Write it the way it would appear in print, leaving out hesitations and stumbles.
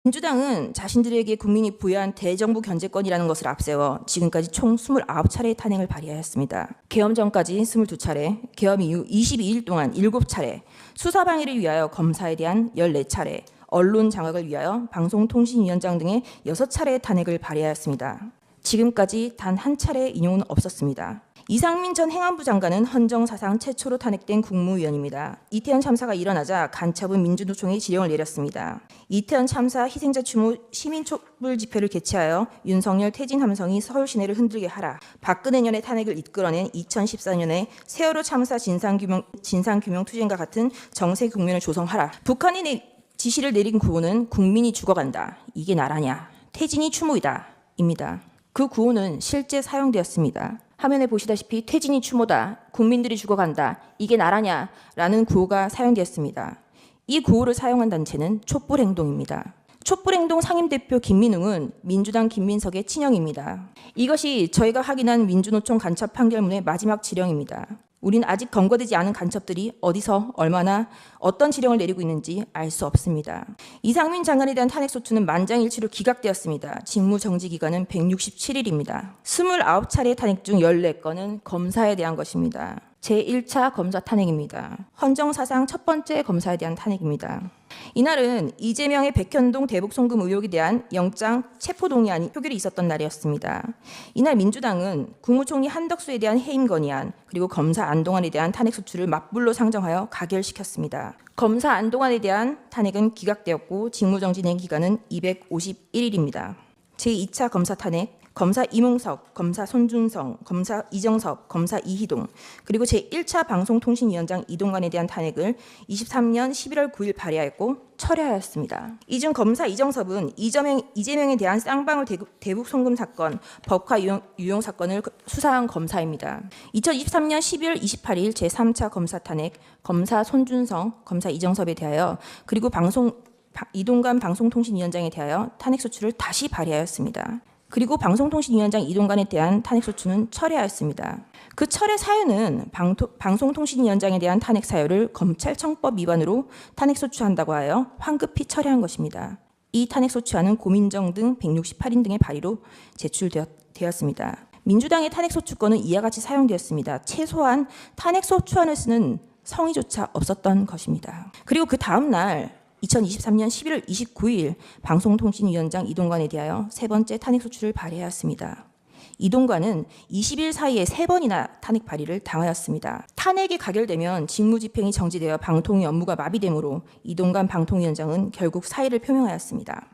민주당은 자신들에게 국민이 부여한 대정부 견제권이라는 것을 앞세워 지금까지 총 29차례의 탄핵을 발의하였습니다. 개엄 전까지 22차례, 개엄 이후 22일 동안 7차례, 수사 방해를 위하여 검사에 대한 14차례, 언론 장악을 위하여 방송통신위원장 등의 6차례의 탄핵을 발의하였습니다. 지금까지 단 한 차례의 인용은 없었습니다. 이상민 전 행안부 장관은 헌정 사상 최초로 탄핵된 국무위원입니다. 이태원 참사가 일어나자 간첩은 민주노총에 지령을 내렸습니다. 이태원 참사 희생자 추모 시민촛불 집회를 개최하여 윤석열 퇴진 함성이 서울 시내를 흔들게 하라. 박근혜 년의 탄핵을 이끌어낸 2014년에 세월호 참사 진상규명 투쟁과 같은 정세 국면을 조성하라. 북한이 지시를 내린 구호는 국민이 죽어간다. 이게 나라냐. 퇴진이 추모이다. 입니다. 그 구호는 실제 사용되었습니다. 화면에 보시다시피 퇴진이 추모다, 국민들이 죽어간다, 이게 나라냐 라는 구호가 사용되었습니다. 이 구호를 사용한 단체는 촛불행동입니다. 촛불행동 상임대표 김민웅은 민주당 김민석의 친형입니다. 이것이 저희가 확인한 민주노총 간첩 판결문의 마지막 지령입니다. 우린 아직 검거되지 않은 간첩들이 어디서 얼마나 어떤 지령을 내리고 있는지 알 수 없습니다. 이상민 장관에 대한 탄핵소추는 만장일치로 기각되었습니다. 직무정지 기간은 167일입니다. 29차례 탄핵 중 14건은 검사에 대한 것입니다. 제1차 검사 탄핵입니다. 헌정사상 첫 번째 검사에 대한 탄핵입니다. 이날은 이재명의 백현동 대북 송금 의혹에 대한 영장 체포동의안 표결이 있었던 날이었습니다. 이날 민주당은 국무총리 한덕수에 대한 해임 건의안 그리고 검사 안동안에 대한 탄핵소추를 맞불로 상정하여 가결시켰습니다. 검사 안동안에 대한 탄핵은 기각되었고 직무정지 된 기간은 251일입니다. 제2차 검사 탄핵 검사 이몽석, 검사 손준성, 검사 이정섭, 검사 이희동, 그리고 제1차 방송통신위원장 이동관에 대한 탄핵을 23년 11월 9일 발의하였고 철회하였습니다. 이 중 검사 이정섭은 이재명에 대한 쌍방울 대북 송금 사건, 법화 유용 사건을 수사한 검사입니다. 2023년 12월 28일 제3차 검사 탄핵, 검사 손준성, 검사 이정섭에 대하여 그리고 이동관 방송통신위원장에 대하여 탄핵소추를 다시 발의하였습니다. 그리고 방송통신위원장 이동관에 대한 탄핵소추는 철회하였습니다. 그 철회 사유는 방송통신위원장에 대한 탄핵 사유를 검찰청법 위반으로 탄핵소추한다고 하여 황급히 철회한 것입니다. 이 탄핵소추안은 고민정 등 168인 등의 발의로 제출되었습니다. 민주당의 탄핵소추권은 이와 같이 사용되었습니다. 최소한 탄핵소추안을 쓰는 성의조차 없었던 것입니다. 그리고 그 다음 날 2023년 11월 29일 방송통신위원장 이동관에 대하여 세 번째 탄핵소추를 발의하였습니다. 이동관은 20일 사이에 3번이나 탄핵 발의를 당하였습니다. 탄핵이 가결되면 직무집행이 정지되어 방통위 업무가 마비되므로 이동관 방통위원장은 결국 사의를 표명하였습니다.